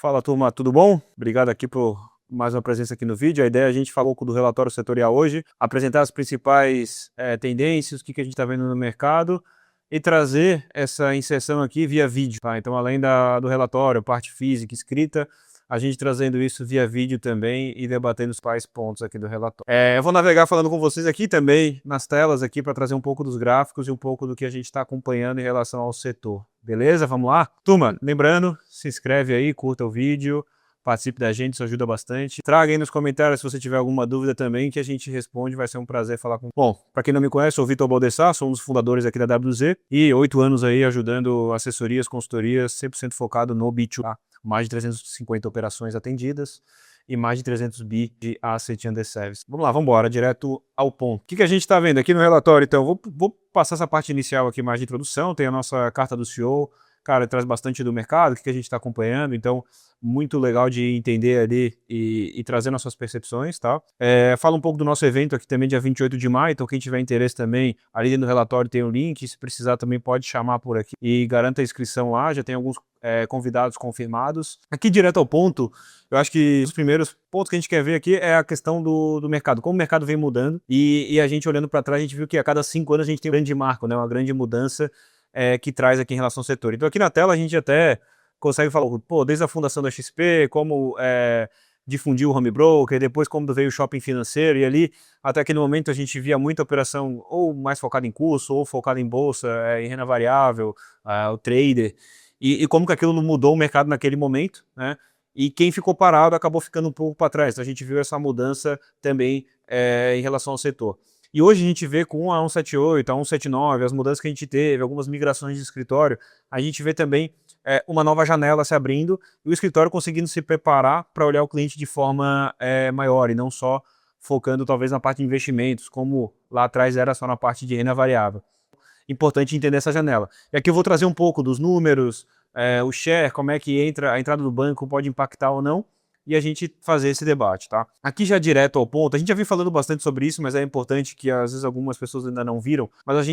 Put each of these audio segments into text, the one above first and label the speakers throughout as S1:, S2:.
S1: Fala, turma, tudo bom? Obrigado aqui por mais uma presença aqui no vídeo. A ideia é a gente falar um pouco do relatório setorial hoje, apresentar as principais tendências, o que a gente está vendo no mercado e trazer essa inserção aqui via vídeo, tá? Então, além do relatório, parte física, escrita, a gente trazendo isso via vídeo também e debatendo os principais pontos aqui do relatório. Eu vou navegar falando com vocês aqui também nas telas aqui para trazer um pouco dos gráficos e um pouco do que a gente está acompanhando em relação ao setor. Beleza? Vamos lá? Turma, lembrando, se inscreve aí, curta o vídeo, participe da gente, isso ajuda bastante. Traga aí nos comentários se você tiver alguma dúvida também, que a gente responde, vai ser um prazer falar com... Bom, para quem não me conhece, sou o Vitor Baldessar, sou um dos fundadores aqui da WZ e 8 anos aí ajudando assessorias, consultorias, 100% focado no B2B, tá? Mais de 350 operações atendidas e mais de 300 bi de Asset Under Service. Vamos lá, vamos embora, direto ao ponto. O que a gente está vendo aqui no relatório? Então, vou passar essa parte inicial aqui mais de introdução, tem a nossa carta do CEO, cara, traz bastante do mercado, o que a gente está acompanhando, então, muito legal de entender ali e trazer nossas percepções, tá? Fala um pouco do nosso evento aqui também, dia 28 de maio, então quem tiver interesse também, ali no relatório tem o link, se precisar também pode chamar por aqui e garanta a inscrição lá, já tem alguns convidados confirmados. Aqui direto ao ponto, eu acho que os primeiros pontos que a gente quer ver aqui é a questão do mercado, como o mercado vem mudando e a gente olhando para trás, a gente viu que a cada 5 anos a gente tem um grande marco, né, uma grande mudança que traz aqui em relação ao setor. Então aqui na tela a gente até consegue falar, pô, desde a fundação da XP, como difundiu o home broker, depois como veio o shopping financeiro, e ali, até aquele momento, a gente via muita operação ou mais focada em curso, ou focada em bolsa, em renda variável, o trader, e como que aquilo mudou o mercado naquele momento, né? E quem ficou parado acabou ficando um pouco para trás. Então a gente viu essa mudança também em relação ao setor. E hoje a gente vê com a 178, a 179, as mudanças que a gente teve, algumas migrações de escritório, a gente vê também uma nova janela se abrindo e o escritório conseguindo se preparar para olhar o cliente de forma maior e não só focando talvez na parte de investimentos, como lá atrás era só na parte de renda variável. Importante entender essa janela. E aqui eu vou trazer um pouco dos números, o share, como é que a entrada do banco pode impactar ou não, e a gente fazer esse debate, tá? Aqui já direto ao ponto, a gente já vem falando bastante sobre isso, mas é importante que às vezes algumas pessoas ainda não viram, mas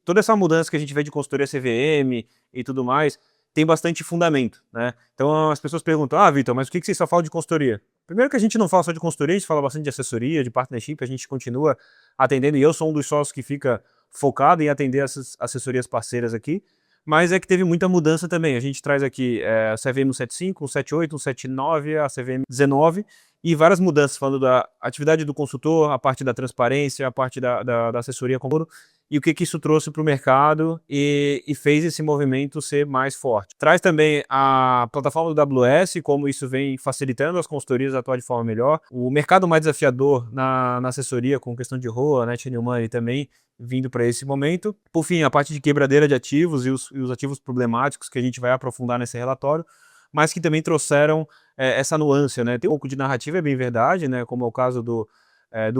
S1: toda essa mudança que a gente vê de consultoria CVM e tudo mais, tem bastante fundamento, né? Então as pessoas perguntam, Vitor, mas por que você só fala de consultoria? Primeiro que a gente não fala só de consultoria, a gente fala bastante de assessoria, de partnership, a gente continua atendendo, e eu sou um dos sócios que fica focado em atender essas assessorias parceiras aqui, mas é que teve muita mudança também. A gente traz aqui a CVM 175, 178, 179, a CVM 19 e várias mudanças falando da atividade do consultor, a parte da transparência, a parte da assessoria como e o que isso trouxe para o mercado e fez esse movimento ser mais forte. Traz também a plataforma do AWS, como isso vem facilitando as consultorias a atuar de forma melhor. O mercado mais desafiador na assessoria, com questão de ROA, Net New Money também, vindo para esse momento. Por fim, a parte de quebradeira de ativos e os ativos problemáticos que a gente vai aprofundar nesse relatório, mas que também trouxeram essa nuance, né? Tem um pouco de narrativa, é bem verdade, né? Como é o caso do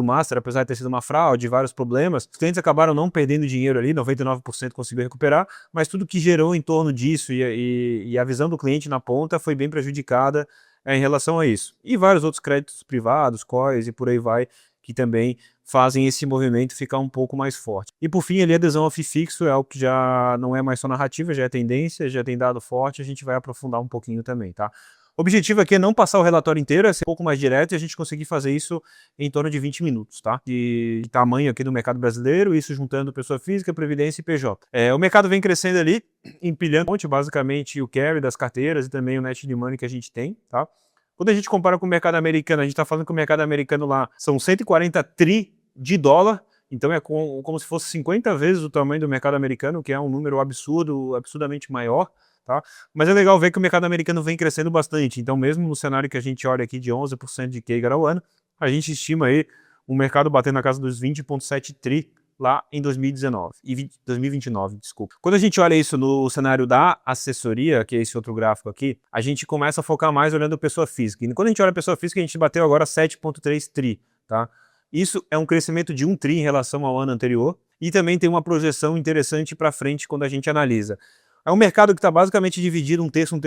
S1: Master, apesar de ter sido uma fraude, vários problemas, os clientes acabaram não perdendo dinheiro ali, 99% conseguiu recuperar, mas tudo que gerou em torno disso e a visão do cliente na ponta foi bem prejudicada em relação a isso. E vários outros créditos privados, COIs e por aí vai, que também fazem esse movimento ficar um pouco mais forte. E por fim, ali a adesão ao FII fixo é algo que já não é mais só narrativa, já é tendência, já tem dado forte, a gente vai aprofundar um pouquinho também, tá? O objetivo aqui é não passar o relatório inteiro, é ser um pouco mais direto e a gente conseguir fazer isso em torno de 20 minutos, tá? De tamanho aqui do mercado brasileiro, isso juntando pessoa física, previdência e PJ. O mercado vem crescendo ali, empilhando basicamente o carry das carteiras e também o net new money que a gente tem, tá? Quando a gente compara com o mercado americano, a gente está falando que o mercado americano lá são 140 tri de dólar, então é como se fosse 50 vezes o tamanho do mercado americano, que é um número absurdamente maior, tá? Mas é legal ver que o mercado americano vem crescendo bastante, então mesmo no cenário que a gente olha aqui de 11% de CAGR ao ano, a gente estima aí o mercado batendo na casa dos 20,7 tri lá em 2029, desculpa. Quando a gente olha isso no cenário da assessoria, que é esse outro gráfico aqui, a gente começa a focar mais olhando pessoa física. E quando a gente olha pessoa física, a gente bateu agora 7,3 tri, tá? Isso é um crescimento de 1 tri em relação ao ano anterior e também tem uma projeção interessante para frente quando a gente analisa. É um mercado que está basicamente dividido um terço,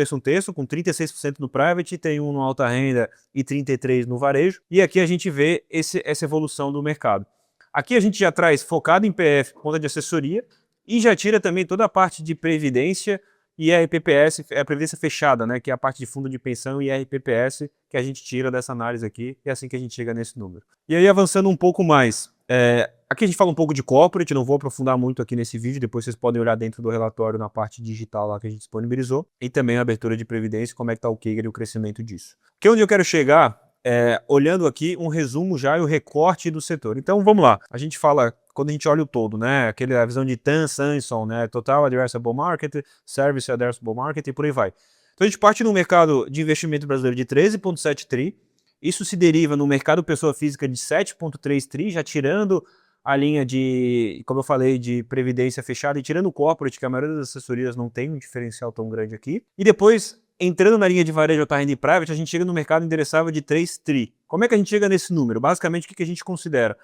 S1: com 36% no private, tem no alta renda e 33% no varejo. E aqui a gente vê essa evolução do mercado. Aqui a gente já traz focado em PF, conta de assessoria, e já tira também toda a parte de previdência e IRPPS é a previdência fechada, né, que é a parte de fundo de pensão, e IRPPS que a gente tira dessa análise aqui, e é assim que a gente chega nesse número. E aí, avançando um pouco mais, aqui a gente fala um pouco de corporate, não vou aprofundar muito aqui nesse vídeo, depois vocês podem olhar dentro do relatório na parte digital lá que a gente disponibilizou, e também a abertura de previdência, como é que está o CAGR e o crescimento disso. Que onde eu quero chegar, olhando aqui um resumo já e o recorte do setor. Então vamos lá, a gente fala, quando a gente olha o todo, né, a visão de TAM, Samsung, né, Total Addressable Market, Service Addressable Market e por aí vai. Então a gente parte no mercado de investimento brasileiro de 13,7 tri, isso se deriva no mercado pessoa física de 7,3 tri, já tirando a linha de, como eu falei, de previdência fechada e tirando o corporate, que a maioria das assessorias não tem um diferencial tão grande aqui. E depois, entrando na linha de varejo alta renda e private, a gente chega no mercado endereçável de 3 tri. Como é que a gente chega nesse número? Basicamente, o que a gente considera?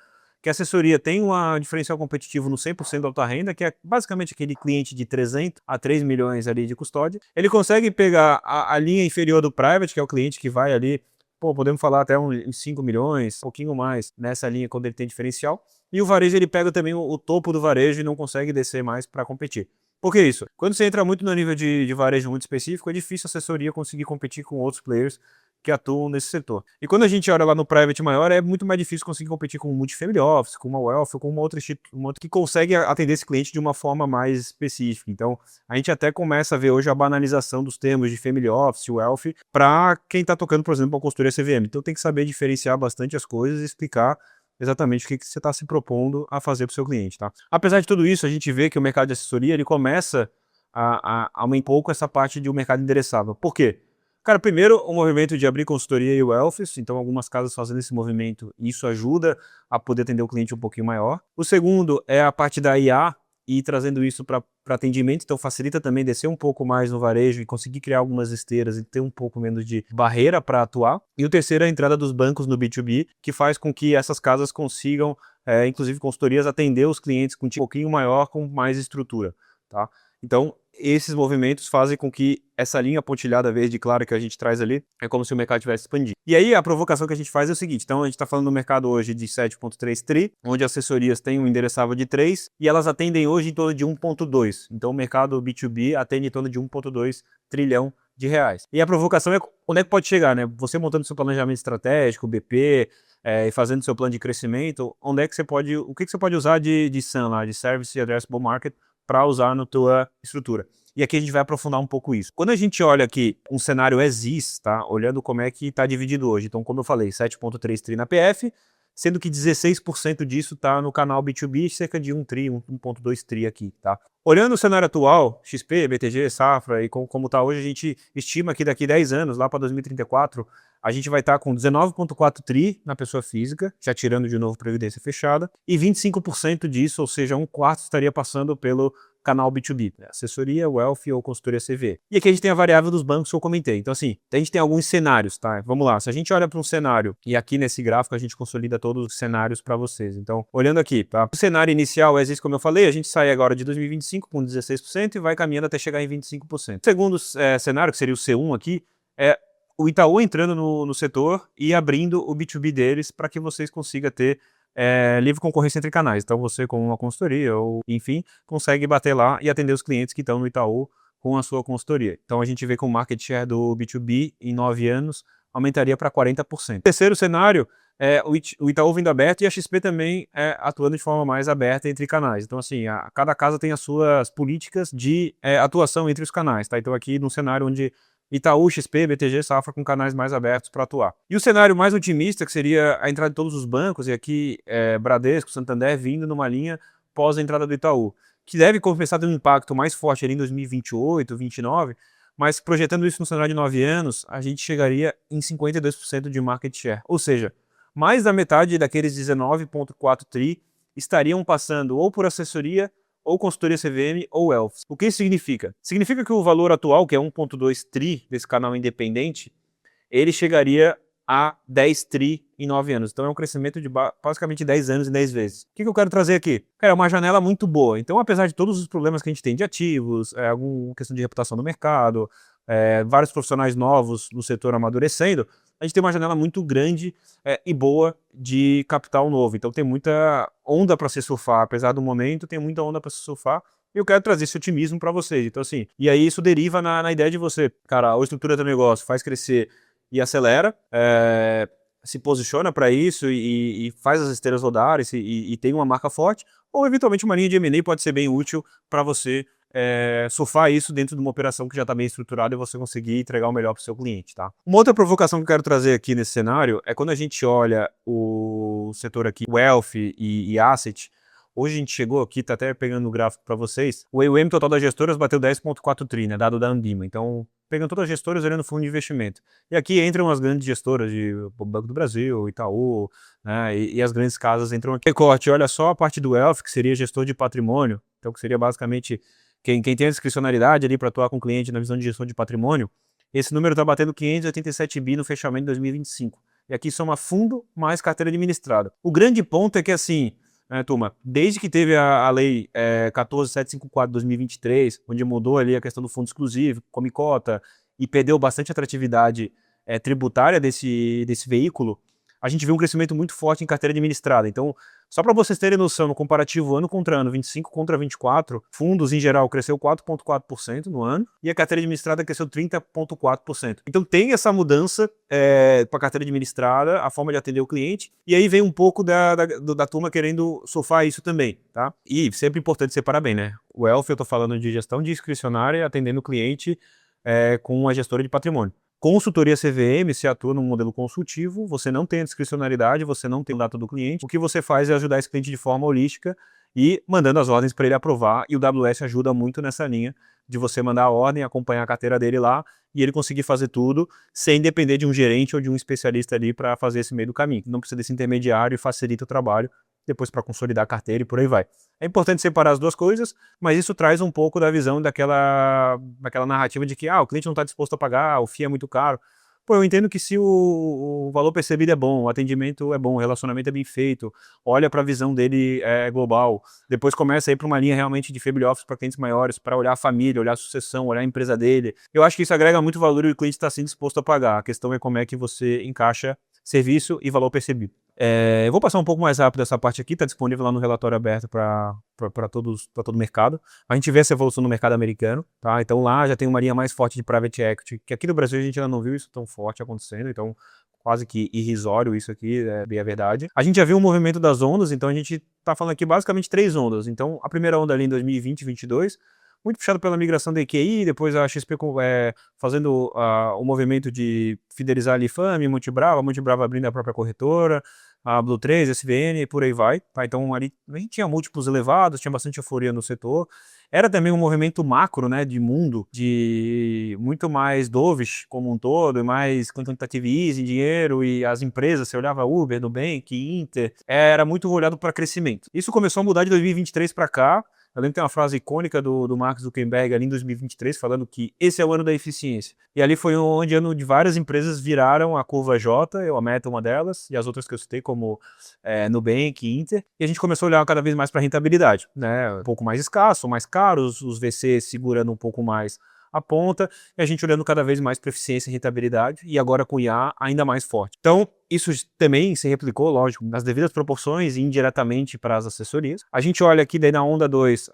S1: Que a assessoria tem um diferencial competitivo no 100% da alta renda, que é basicamente aquele cliente de 300 a 3 milhões ali de custódia. Ele consegue pegar a linha inferior do private, que é o cliente que vai ali, podemos falar até uns 5 milhões, um pouquinho mais nessa linha quando ele tem diferencial. E o varejo, ele pega também o topo do varejo e não consegue descer mais para competir. Por que isso? Quando você entra muito no nível de varejo muito específico, é difícil a assessoria conseguir competir com outros players que atuam nesse setor. E quando a gente olha lá no private maior, é muito mais difícil conseguir competir com um multifamily office, com uma wealth, ou com uma outra que consegue atender esse cliente de uma forma mais específica. Então, a gente até começa a ver hoje a banalização dos termos de family office, wealth, para quem está tocando, por exemplo, uma consultoria CVM. Então, tem que saber diferenciar bastante as coisas e explicar exatamente o que você está se propondo a fazer para o seu cliente, tá? Apesar de tudo isso, a gente vê que o mercado de assessoria, ele começa a aumentar um pouco essa parte de um mercado endereçável. Por quê? Cara, primeiro, o movimento de abrir consultoria e wealths, então algumas casas fazendo esse movimento, e isso ajuda a poder atender o cliente um pouquinho maior. O segundo é a parte da IA, e trazendo isso para atendimento, então facilita também descer um pouco mais no varejo e conseguir criar algumas esteiras e ter um pouco menos de barreira para atuar. E o terceiro é a entrada dos bancos no B2B, que faz com que essas casas consigam, inclusive consultorias, atender os clientes com um pouquinho maior, com mais estrutura, tá? Então, esses movimentos fazem com que essa linha pontilhada verde clara que a gente traz ali, é como se o mercado tivesse expandido. E aí a provocação que a gente faz é o seguinte, então a gente está falando do mercado hoje de 7,3 tri, onde assessorias têm um endereçável de 3, e elas atendem hoje em torno de 1,2. Então o mercado B2B atende em torno de 1,2 trilhão de reais. E a provocação é onde é que pode chegar, né? Você montando seu planejamento estratégico, BP, e fazendo seu plano de crescimento, onde é que você pode, o que você pode usar de SAM lá, de Service Addressable Market, para usar na tua estrutura. E aqui a gente vai aprofundar um pouco isso. Quando a gente olha aqui um cenário as-is, tá? Olhando como é que está dividido hoje. Então, como eu falei, 7,3 tri na PF, sendo que 16% disso está no canal B2B, cerca de 1 tri, 1,2 tri aqui, tá? Olhando o cenário atual, XP, BTG, Safra e como está hoje, a gente estima que daqui 10 anos, lá para 2034, a gente vai estar com 19,4 tri na pessoa física, já tirando de novo previdência fechada, e 25% disso, ou seja, um quarto, estaria passando pelo canal B2B, né? Assessoria, wealth ou consultoria CV. E aqui a gente tem a variável dos bancos que eu comentei. Então assim, a gente tem alguns cenários, tá? Vamos lá, se a gente olha para um cenário, e aqui nesse gráfico a gente consolida todos os cenários para vocês. Então, olhando aqui, tá? O cenário inicial, existe, como eu falei, a gente sai agora de 2025 com 16% e vai caminhando até chegar em 25%. O segundo cenário, que seria o C1 aqui, é o Itaú entrando no setor e abrindo o B2B deles para que vocês consigam ter livre concorrência entre canais. Então você, como uma consultoria ou enfim, consegue bater lá e atender os clientes que estão no Itaú com a sua consultoria. Então a gente vê que o market share do B2B em 9 anos aumentaria para 40%. O terceiro cenário é o Itaú vindo aberto e a XP também atuando de forma mais aberta entre canais. Então assim, cada casa tem as suas políticas de atuação entre os canais, tá? Então aqui num cenário onde Itaú, XP, BTG, Safra com canais mais abertos para atuar. E o cenário mais otimista, que seria a entrada de todos os bancos, e aqui Bradesco, Santander vindo numa linha pós a entrada do Itaú, que deve compensar ter um impacto mais forte ali em 2028, 2029, mas projetando isso no cenário de 9 anos, a gente chegaria em 52% de market share. Ou seja, mais da metade daqueles 19,4 tri estariam passando ou por assessoria, ou consultoria CVM, ou wealth. O que isso significa? Significa que o valor atual, que é 1,2 tri desse canal independente, ele chegaria a 10 tri em 9 anos. Então é um crescimento de basicamente 10 anos em 10 vezes. O que eu quero trazer aqui? Cara, é uma janela muito boa. Então, apesar de todos os problemas que a gente tem de ativos, alguma questão de reputação no mercado, vários profissionais novos no setor amadurecendo, a gente tem uma janela muito grande e boa de capital novo. Então tem muita onda para se surfar, apesar do momento, tem muita onda para se surfar, E eu quero trazer esse otimismo para vocês. Então, assim, e aí isso deriva na ideia de você, cara, a estrutura do negócio faz crescer e acelera, se posiciona para isso e faz as esteiras rodarem e tem uma marca forte, ou eventualmente uma linha de M&A pode ser bem útil para você surfar isso dentro de uma operação que já está bem estruturada e você conseguir entregar o melhor para o seu cliente, tá? Uma outra provocação que eu quero trazer aqui nesse cenário é quando a gente olha o setor aqui, Wealth e Asset. Hoje a gente chegou aqui, tá até pegando o gráfico para vocês, o AUM total das gestoras bateu 10,4 tri, né, dado da Ambima. Então, pegando todas as gestoras olhando fundo de investimento. E aqui entram as grandes gestoras de Banco do Brasil, Itaú, né, e as grandes casas entram aqui. Recorte, olha só a parte do Wealth, que seria gestor de patrimônio, então que seria basicamente quem tem a discricionalidade ali para atuar com o cliente na visão de gestão de patrimônio. Esse número está batendo 587 bi no fechamento de 2025. E aqui soma fundo mais carteira administrada. O grande ponto é que, assim, turma, desde que teve a lei 14.754 de 2023, onde mudou ali a questão do fundo exclusivo, come cota, e perdeu bastante atratividade tributária desse veículo, a gente viu um crescimento muito forte em carteira administrada. Então, só para vocês terem noção, no comparativo ano contra ano, 25 contra 24, fundos em geral cresceu 4,4% no ano e a carteira administrada cresceu 30,4%. Então tem essa mudança para a carteira administrada, a forma de atender o cliente, e aí vem um pouco da turma querendo surfar isso também, tá? E sempre importante separar bem, né? O Wealth, eu tô falando de gestão discricionária, atendendo o cliente com a gestora de patrimônio. Consultoria CVM, se atua num modelo consultivo, você não tem a discricionalidade, você não tem o dado do cliente. O que você faz é ajudar esse cliente de forma holística e mandando as ordens para ele aprovar. E o WS ajuda muito nessa linha de você mandar a ordem, acompanhar a carteira dele lá e ele conseguir fazer tudo sem depender de um gerente ou de um especialista ali para fazer esse meio do caminho. Não precisa desse intermediário e facilita o trabalho depois para consolidar a carteira e por aí vai. É importante separar as duas coisas, mas isso traz um pouco da visão daquela narrativa de que o cliente não está disposto a pagar, o FII é muito caro. Pô, eu entendo que se o valor percebido é bom, o atendimento é bom, o relacionamento é bem feito, olha para a visão dele global, depois começa a ir para uma linha realmente de family office para clientes maiores, para olhar a família, olhar a sucessão, olhar a empresa dele. Eu acho que isso agrega muito valor e o cliente está sim disposto a pagar. A questão é como é que você encaixa serviço e valor percebido. Eu vou passar um pouco mais rápido essa parte aqui, está disponível lá no relatório aberto para todo o mercado. A gente vê essa evolução no mercado americano, tá? Então lá já tem uma linha mais forte de private equity, que aqui no Brasil a gente ainda não viu isso tão forte acontecendo, então quase que irrisório isso aqui, bem a verdade. A gente já viu o movimento das ondas, então a gente está falando aqui basicamente 3 ondas. Então a primeira onda ali em 2020 e 2022, muito puxado pela migração da EQI, depois a XP fazendo o movimento de fidelizar ali FAME, Multibrava abrindo a própria corretora, a Blue3, SVN e por aí vai. Tá? Então ali a gente tinha múltiplos elevados, tinha bastante euforia no setor. Era também um movimento macro, né, de mundo, de muito mais dovish como um todo, e mais quantitative easing, dinheiro, e as empresas, você olhava Uber, Nubank, Inter, era muito olhado para crescimento. Isso começou a mudar de 2023 para cá. Eu lembro que tem uma frase icônica do Mark Zuckerberg ali em 2023, falando que esse é o ano da eficiência. E ali foi onde ano de várias empresas viraram a curva J, a Meta uma delas, e as outras que eu citei como Nubank, Inter, e a gente começou a olhar cada vez mais para a rentabilidade, né? Um pouco mais escasso, mais caros, os VCs segurando um pouco mais a ponta, e a gente olhando cada vez mais para eficiência e rentabilidade, e agora com IA ainda mais forte. Então, isso também se replicou, lógico, nas devidas proporções e indiretamente para as assessorias. A gente olha aqui daí na onda 2,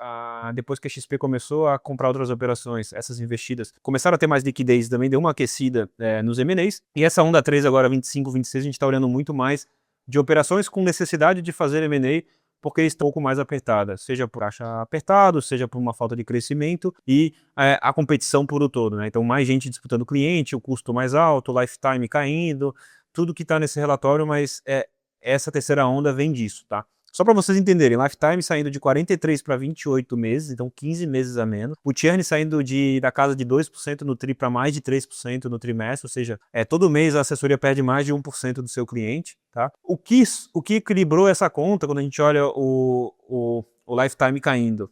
S1: depois que a XP começou a comprar outras operações, essas investidas começaram a ter mais liquidez, também deu uma aquecida nos M&As, e essa onda 3 agora, 25, 26, a gente está olhando muito mais de operações com necessidade de fazer M&A, porque estão um pouco mais apertadas, seja por caixa apertado, seja por uma falta de crescimento e a competição por o todo, né? Então mais gente disputando o cliente, o custo mais alto, o lifetime caindo, tudo que está nesse relatório, mas essa terceira onda vem disso, tá? Só para vocês entenderem, lifetime saindo de 43 para 28 meses, então 15 meses a menos. O churn saindo da casa de 2% no TRI para mais de 3% no trimestre, ou seja, todo mês a assessoria perde mais de 1% do seu cliente, tá? O que equilibrou essa conta, quando a gente olha o lifetime caindo,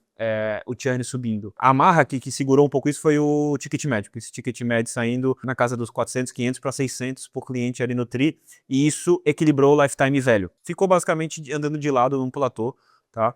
S1: o churn subindo. A amarra que segurou um pouco isso foi o ticket médio, esse ticket médio saindo na casa dos 400, 500 para 600 por cliente ali no TRI, e isso equilibrou o lifetime velho. Ficou basicamente andando de lado num platô, tá?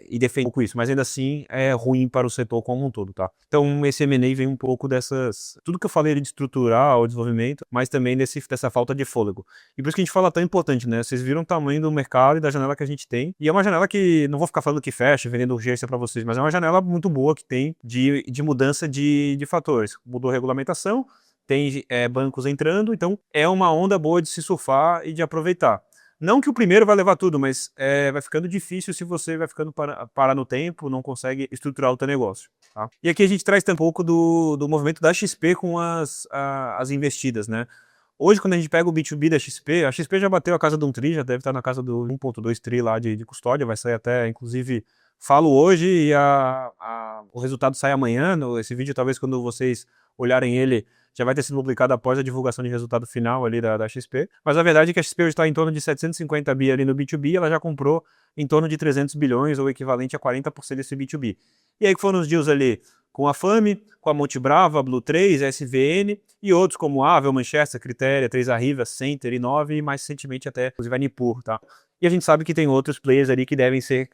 S1: E defende um pouco isso, mas ainda assim é ruim para o setor como um todo, tá? Então esse M&A vem um pouco dessas, tudo que eu falei de estruturar o desenvolvimento, mas também dessa falta de fôlego. E por isso que a gente fala tão importante, né? Vocês viram o tamanho do mercado e da janela que a gente tem, e é uma janela que, não vou ficar falando que fecha, vendendo urgência para vocês, mas é uma janela muito boa que tem de mudança de fatores. Mudou a regulamentação, tem bancos entrando, então é uma onda boa de se surfar e de aproveitar. Não que o primeiro vai levar tudo, mas vai ficando difícil se você vai ficando parar no tempo, não consegue estruturar o teu negócio. Tá? E aqui a gente traz também um pouco do movimento da XP com as investidas, né? Hoje, quando a gente pega o B2B da XP, a XP já bateu a casa de 1 tri, já deve estar na casa do 1,2 tri lá de custódia, vai sair até, inclusive, falo hoje e o resultado sai amanhã. Esse vídeo, talvez, quando vocês olharem ele, já vai ter sido publicado após a divulgação de resultado final ali da XP. Mas a verdade é que a XP hoje está em torno de 750 bi ali no B2B, ela já comprou em torno de 300 bilhões, ou equivalente a 40% desse B2B. E aí que foram os deals ali com a Fame, com a Monte Brava, Blue 3, SVN e outros como Avel, Manchester, Criteria, 3 Arriva, Center, Inove e mais recentemente até, inclusive, a Nipur, tá? E a gente sabe que tem outros players ali que devem ser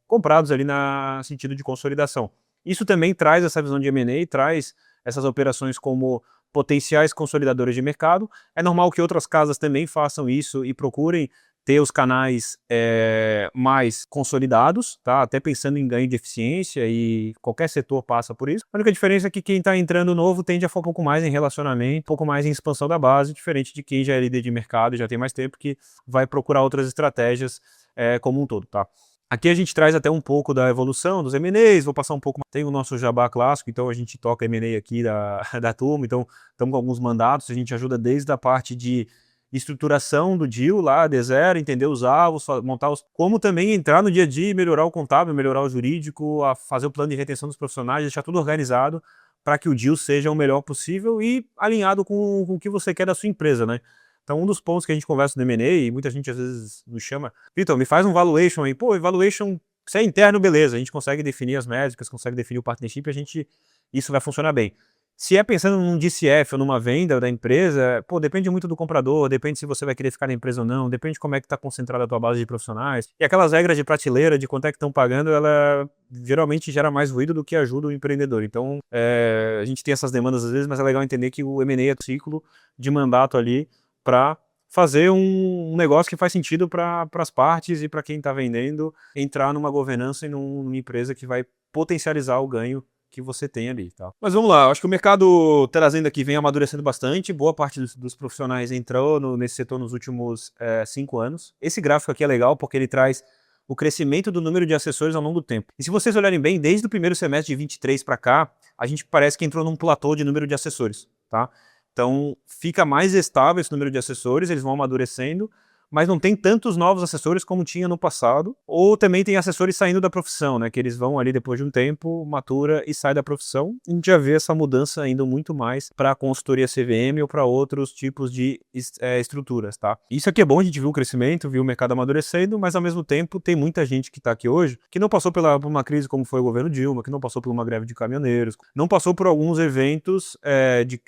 S1: comprados ali no sentido de consolidação. Isso também traz essa visão de M&A, traz essas operações como potenciais consolidadores de mercado. É normal que outras casas também façam isso e procurem ter os canais mais consolidados, tá? Até pensando em ganho de eficiência, e qualquer setor passa por isso. A única diferença é que quem está entrando novo tende a focar um pouco mais em relacionamento, um pouco mais em expansão da base, diferente de quem já é líder de mercado e já tem mais tempo, que vai procurar outras estratégias como um todo, tá? Aqui a gente traz até um pouco da evolução dos M&As, vou passar um pouco, tem o nosso jabá clássico, então a gente toca M&A aqui da turma, então estamos com alguns mandatos, a gente ajuda desde a parte de estruturação do deal lá, de zero, entender os alvos, montar como também entrar no dia a dia e melhorar o contábil, melhorar o jurídico, a fazer o plano de retenção dos profissionais, deixar tudo organizado para que o deal seja o melhor possível e alinhado com o que você quer da sua empresa, né? Então, um dos pontos que a gente conversa no M&A, e muita gente às vezes nos chama, Vitor, me faz um valuation aí. Pô, evaluation, se é interno, beleza, a gente consegue definir as métricas, consegue definir o partnership, isso vai funcionar bem. Se é pensando num DCF ou numa venda da empresa, pô, depende muito do comprador, depende se você vai querer ficar na empresa ou não, depende de como é que está concentrada a tua base de profissionais. E aquelas regras de prateleira, de quanto é que estão pagando, ela geralmente gera mais ruído do que ajuda o empreendedor. Então, a gente tem essas demandas às vezes, mas é legal entender que o M&A é um ciclo de mandato ali para fazer um negócio que faz sentido para as partes e para quem está vendendo, entrar numa governança e numa empresa que vai potencializar o ganho que você tem ali, tá? Mas vamos lá, acho que o mercado trazendo aqui vem amadurecendo bastante, boa parte dos profissionais entrou nesse setor nos últimos 5 anos. Esse gráfico aqui é legal porque ele traz o crescimento do número de assessores ao longo do tempo. E se vocês olharem bem, desde o primeiro semestre de 23 para cá, a gente parece que entrou num platô de número de assessores, tá? Então, fica mais estável esse número de assessores, eles vão amadurecendo, mas não tem tantos novos assessores como tinha no passado, ou também tem assessores saindo da profissão, né, que eles vão ali depois de um tempo, matura e sai da profissão. A gente já vê essa mudança indo muito mais para a consultoria CVM ou para outros tipos de estruturas, tá? Isso aqui é bom, a gente viu o crescimento, viu o mercado amadurecendo, mas ao mesmo tempo tem muita gente que está aqui hoje que não passou por uma crise como foi o governo Dilma, que não passou por uma greve de caminhoneiros, não passou por alguns eventos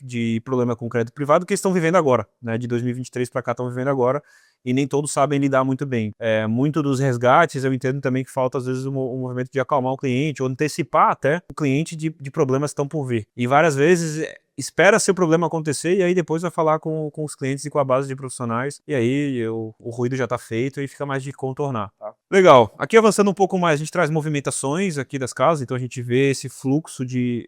S1: de problema com crédito privado que estão vivendo agora, né, de 2023 para cá estão vivendo agora, e nem todos sabem lidar muito bem. Muito dos resgates, eu entendo também que falta às vezes um movimento de acalmar o cliente, ou antecipar até o cliente de problemas que estão por vir. E várias vezes espera seu problema acontecer e aí depois vai falar com os clientes e com a base de profissionais, e aí o ruído já está feito e fica mais de contornar. Tá? Legal. Aqui avançando um pouco mais, a gente traz movimentações aqui das casas, então a gente vê esse fluxo de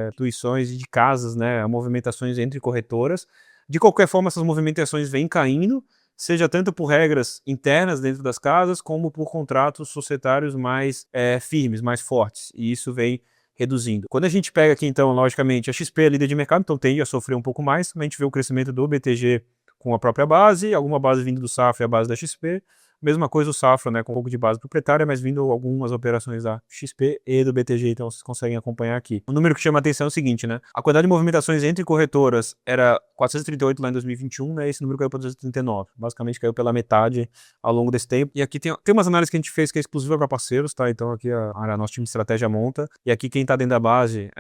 S1: instituições e de casas, né, movimentações entre corretoras. De qualquer forma, essas movimentações vêm caindo, seja tanto por regras internas dentro das casas, como por contratos societários mais firmes, mais fortes, e isso vem reduzindo. Quando a gente pega aqui, então, logicamente, a XP é líder de mercado, então tende a sofrer um pouco mais, mas a gente vê o crescimento do BTG com a própria base, alguma base vindo do Safra e a base da XP, mesma coisa o Safra, né, com um pouco de base proprietária, mas vindo algumas operações da XP e do BTG, então vocês conseguem acompanhar aqui. O número que chama a atenção é o seguinte, né, a quantidade de movimentações entre corretoras era 438 lá em 2021, né, esse número caiu para 239, basicamente caiu pela metade ao longo desse tempo. E aqui tem umas análises que a gente fez que é exclusiva para parceiros, tá, então aqui nosso time de estratégia monta, e aqui quem tá dentro da base,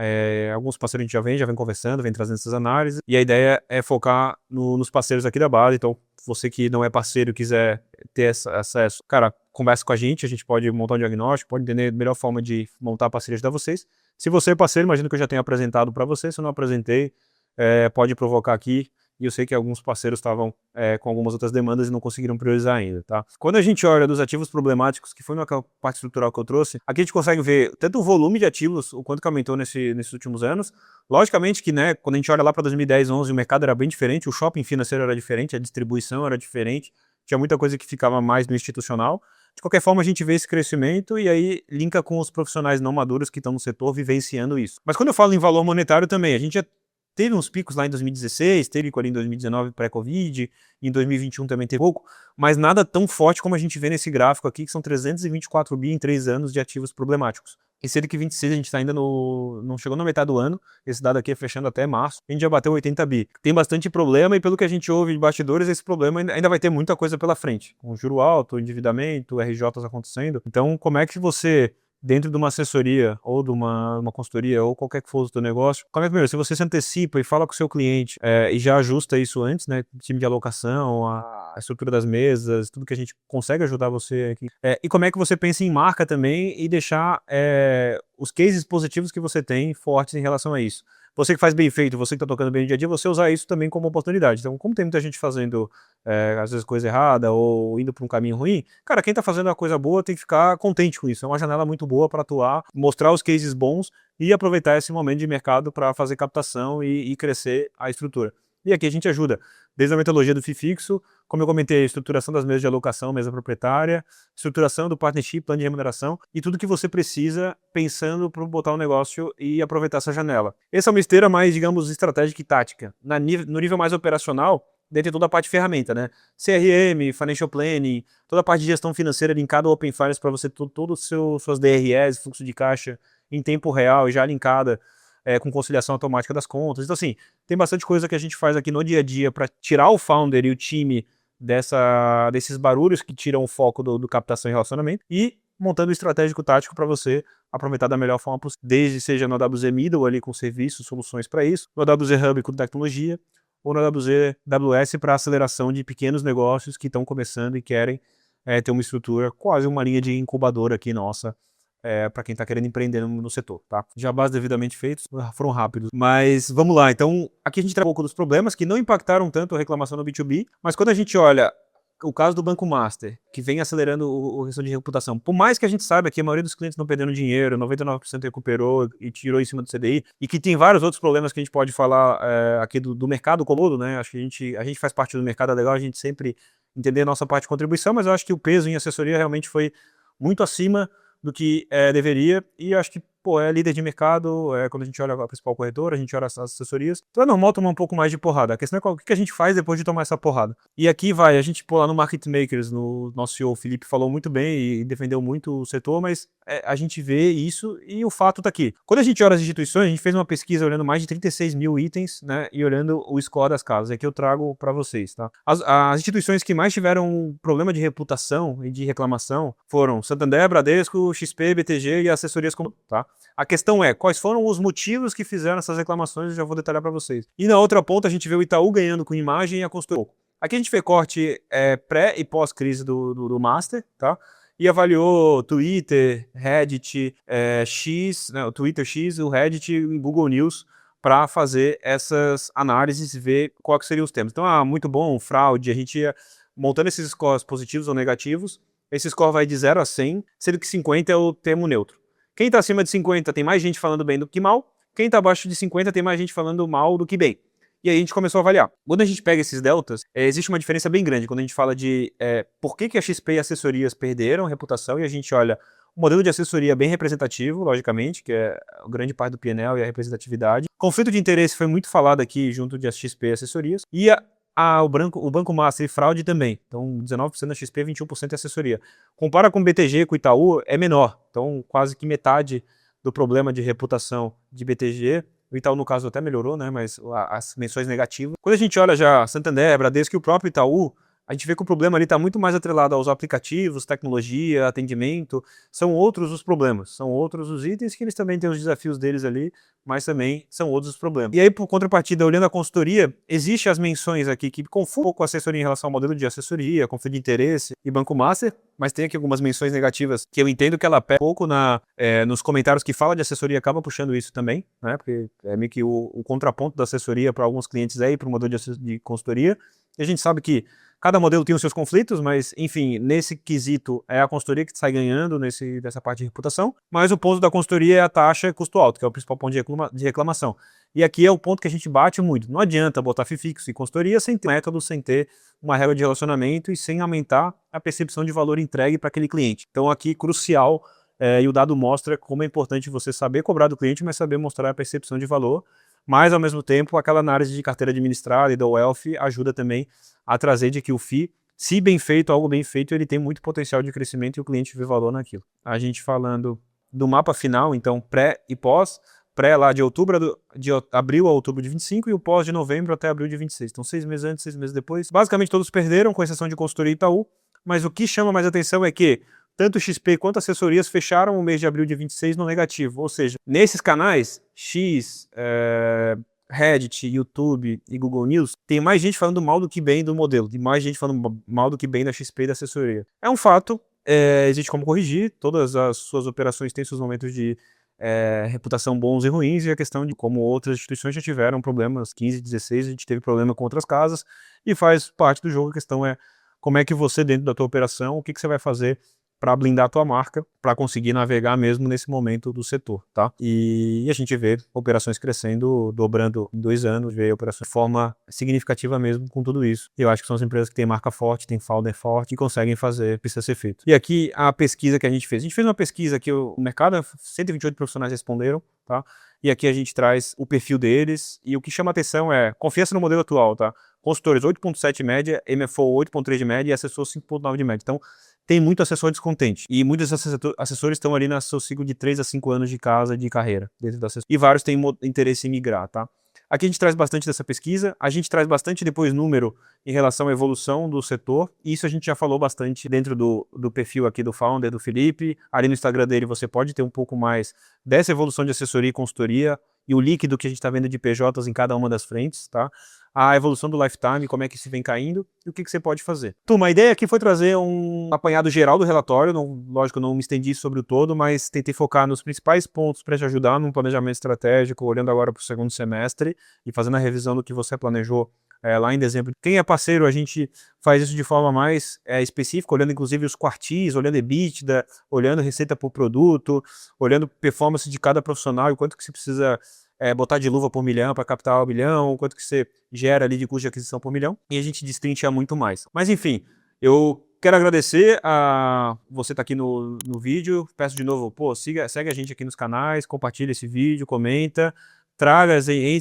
S1: alguns parceiros a gente já vem conversando, vem trazendo essas análises, e a ideia é focar nos parceiros aqui da base, então você que não é parceiro e quiser ter esse acesso, cara, conversa com a gente pode montar um diagnóstico, pode entender a melhor forma de montar a parceria de vocês. Se você é parceiro, imagino que eu já tenha apresentado para você, se eu não apresentei, pode provocar aqui, e eu sei que alguns parceiros estavam com algumas outras demandas e não conseguiram priorizar ainda, tá? Quando a gente olha dos ativos problemáticos, que foi na parte estrutural que eu trouxe, aqui a gente consegue ver tanto o volume de ativos, o quanto que aumentou nesses últimos anos. Logicamente que, né, quando a gente olha lá para 2010, 2011, o mercado era bem diferente, o shopping financeiro era diferente, a distribuição era diferente, tinha muita coisa que ficava mais no institucional. De qualquer forma, a gente vê esse crescimento e aí linka com os profissionais não maduros que estão no setor vivenciando isso. Mas quando eu falo em valor monetário também, a gente já teve uns picos lá em 2016, teve ali em 2019 pré-Covid, em 2021 também teve pouco, mas nada tão forte como a gente vê nesse gráfico aqui, que são 324 bi em 3 anos de ativos problemáticos. E sendo que 26 a gente está ainda não chegou na metade do ano, esse dado aqui é fechando até março, a gente já bateu 80 bi. Tem bastante problema e pelo que a gente ouve de bastidores, esse problema ainda vai ter muita coisa pela frente, com juro alto, endividamento, RJs acontecendo. Então, como é que você, dentro de uma assessoria ou de uma consultoria ou qualquer que for o teu negócio, como é que, primeiro, se você se antecipa e fala com o seu cliente e já ajusta isso antes, né, time de alocação, a estrutura das mesas, tudo que a gente consegue ajudar você aqui. E como é que você pensa em marca também e deixar os cases positivos que você tem fortes em relação a isso. Você que faz bem feito, você que está tocando bem no dia a dia, você usar isso também como oportunidade. Então, como tem muita gente fazendo, às vezes, coisa errada ou indo para um caminho ruim, cara, quem está fazendo a coisa boa tem que ficar contente com isso. É uma janela muito boa para atuar, mostrar os cases bons e aproveitar esse momento de mercado para fazer captação e crescer a estrutura. E aqui a gente ajuda, desde a metodologia do FII fixo, como eu comentei, a estruturação das mesas de alocação, mesa proprietária, estruturação do partnership, plano de remuneração e tudo que você precisa pensando para botar um negócio e aproveitar essa janela. Essa é uma esteira mais, digamos, estratégica e tática. No nível mais operacional, dentro de toda a parte de ferramenta, né? CRM, Financial Planning, toda a parte de gestão financeira linkada ao Open Finance para você ter todas as suas DRS, fluxo de caixa em tempo real e já linkada com conciliação automática das contas. Então, assim, tem bastante coisa que a gente faz aqui no dia a dia para tirar o founder e o time desses barulhos que tiram o foco do captação e relacionamento e montando um estratégico tático para você aproveitar da melhor forma possível, desde seja no AWS Middle ali com serviços, soluções para isso, no AWS Hub com tecnologia, ou no AWS para aceleração de pequenos negócios que estão começando e querem ter uma estrutura, quase uma linha de incubadora aqui nossa, para quem está querendo empreender no setor, tá? Jabás devidamente feitos, foram rápidos. Mas vamos lá, então aqui a gente traz um pouco dos problemas que não impactaram tanto a reclamação no B2B, mas quando a gente olha o caso do Banco Master, que vem acelerando o questão de reputação, por mais que a gente saiba que a maioria dos clientes não perderam dinheiro, 99% recuperou e tirou em cima do CDI, e que tem vários outros problemas que a gente pode falar aqui do mercado como todo, né? Acho que a gente faz parte do mercado, é legal a gente sempre entender a nossa parte de contribuição, mas eu acho que o peso em assessoria realmente foi muito acima do que deveria, e acho que, pô, é líder de mercado, quando a gente olha a principal corretora, a gente olha as assessorias, então é normal tomar um pouco mais de porrada. A questão é o que a gente faz depois de tomar essa porrada. E aqui vai, a gente pô lá no Market Makers, no nosso CEO, o Felipe, falou muito bem e defendeu muito o setor, mas a gente vê isso e o fato tá aqui. Quando a gente olha as instituições, a gente fez uma pesquisa olhando mais de 36 mil itens, né, e olhando o score das casas, aqui eu trago para vocês, tá? As instituições que mais tiveram problema de reputação e de reclamação foram Santander, Bradesco, XP, BTG e assessorias como, tá? A questão é, quais foram os motivos que fizeram essas reclamações, eu já vou detalhar para vocês. E na outra ponta a gente vê o Itaú ganhando com imagem e a consultoria. Aqui a gente fez corte pré e pós-crise do Master, tá? E avaliou Twitter, Reddit, X, né, o Twitter X, o Reddit e o Google News para fazer essas análises e ver quais que seriam os temas. Então, muito bom, fraude, a gente ia montando esses scores positivos ou negativos, esse score vai de 0 a 100, sendo que 50 é o termo neutro. Quem está acima de 50 tem mais gente falando bem do que mal, quem está abaixo de 50 tem mais gente falando mal do que bem. E aí a gente começou a avaliar. Quando a gente pega esses deltas, existe uma diferença bem grande quando a gente fala de por que a XP e assessorias perderam reputação, e a gente olha o modelo de assessoria bem representativo, logicamente, que é a grande parte do P&L e a representatividade. Conflito de interesse foi muito falado aqui junto de XP e assessorias. E o Banco Master e fraude também. Então, 19% da XP, 21% é assessoria. Compara com o BTG, com o Itaú, é menor. Então, quase que metade do problema de reputação de BTG. O Itaú, no caso, até melhorou, né? Mas as menções negativas. Quando a gente olha já Santander, Bradesco e o próprio Itaú, a gente vê que o problema ali está muito mais atrelado aos aplicativos, tecnologia, atendimento, são outros os problemas, são outros os itens que eles também têm os desafios deles ali, mas também são outros os problemas. E aí, por contrapartida, olhando a consultoria, existem as menções aqui que confundem um pouco a assessoria em relação ao modelo de assessoria, conflito de interesse e banco master, mas tem aqui algumas menções negativas que eu entendo que ela pega um pouco nos comentários que fala de assessoria, acaba puxando isso também, né? Porque é meio que o contraponto da assessoria para alguns clientes aí, para o modelo de consultoria. E a gente sabe que cada modelo tem os seus conflitos, mas, enfim, nesse quesito é a consultoria que sai ganhando nessa parte de reputação, mas o ponto da consultoria é a taxa custo alto, que é o principal ponto de reclamação. E aqui é o ponto que a gente bate muito. Não adianta botar FII fixo e consultoria sem ter método, sem ter uma regra de relacionamento e sem aumentar a percepção de valor entregue para aquele cliente. Então aqui, crucial, e o dado mostra como é importante você saber cobrar do cliente, mas saber mostrar a percepção de valor, mas ao mesmo tempo aquela análise de carteira administrada e do wealth ajuda também a trazer de que o FII, se bem feito, algo bem feito, ele tem muito potencial de crescimento e o cliente vê valor naquilo. A gente falando do mapa final, então pré e pós, pré lá de abril a outubro de 25 e o pós de novembro até abril de 26. Então 6 meses antes, 6 meses depois. Basicamente todos perderam, com exceção de consultoria e Itaú, mas o que chama mais atenção é que tanto XP quanto assessorias fecharam o mês de abril de 26 no negativo, ou seja, nesses canais, Reddit, YouTube e Google News, tem mais gente falando mal do que bem do modelo, tem mais gente falando mal do que bem da XP e da assessoria. É um fato, existe como corrigir, todas as suas operações têm seus momentos de reputação bons e ruins, e a questão de como outras instituições já tiveram problemas, 15, 16, a gente teve problema com outras casas, e faz parte do jogo. A questão é como é que você, dentro da tua operação, o que você vai fazer para blindar a tua marca, para conseguir navegar mesmo nesse momento do setor, tá? E a gente vê operações crescendo, dobrando em 2 anos, vê operações de forma significativa mesmo com tudo isso. Eu acho que são as empresas que têm marca forte, têm founder forte e conseguem fazer, precisa ser feito. E aqui a pesquisa que a gente fez uma pesquisa que o mercado, 128 profissionais responderam, tá? E aqui a gente traz o perfil deles, e o que chama atenção é confiança no modelo atual, tá? Consultores 8.7 de média, MFO 8.3 de média e assessor 5.9 de média. Então, tem muito assessor descontente. E muitos assessores estão ali no seu ciclo de 3 a 5 anos de casa, de carreira, dentro da assessoria. E vários têm interesse em migrar, tá? Aqui a gente traz bastante dessa pesquisa, a gente traz bastante depois número em relação à evolução do setor, e isso a gente já falou bastante dentro do perfil aqui do founder, do Felipe. Ali no Instagram dele você pode ter um pouco mais dessa evolução de assessoria e consultoria, e o líquido que a gente está vendo de PJs em cada uma das frentes, tá? A evolução do lifetime, como é que isso vem caindo e o que você pode fazer. Turma, a ideia aqui foi trazer um apanhado geral do relatório, lógico, não me estendi sobre o todo, mas tentei focar nos principais pontos para te ajudar num planejamento estratégico, olhando agora para o segundo semestre e fazendo a revisão do que você planejou lá em dezembro. Quem é parceiro, a gente faz isso de forma mais específica, olhando inclusive os quartis, olhando EBITDA, olhando receita por produto, olhando performance de cada profissional e quanto que você precisa botar de luva por milhão para captar 1 milhão, quanto que você gera ali de custo de aquisição por milhão, e a gente destrincha muito mais. Mas enfim, eu quero agradecer a você estar aqui no vídeo, peço de novo, segue a gente aqui nos canais, compartilha esse vídeo, comenta,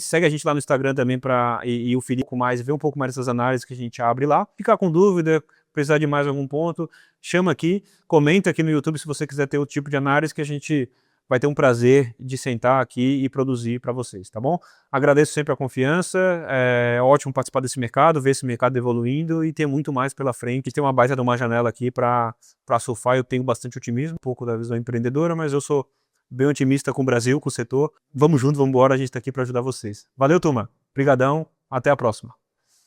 S1: segue a gente lá no Instagram também e o Felipe com mais, ver um pouco mais dessas análises que a gente abre lá. Ficar com dúvida, precisar de mais algum ponto, chama aqui, comenta aqui no YouTube se você quiser ter outro tipo de análise, que a gente vai ter um prazer de sentar aqui e produzir para vocês, tá bom? Agradeço sempre a confiança, é ótimo participar desse mercado, ver esse mercado evoluindo e ter muito mais pela frente. Tem uma baita de uma janela aqui para surfar, eu tenho bastante otimismo, um pouco da visão empreendedora, mas eu sou bem otimista com o Brasil, com o setor. Vamos junto, vamos embora, a gente está aqui para ajudar vocês. Valeu, turma. Obrigadão, até a próxima.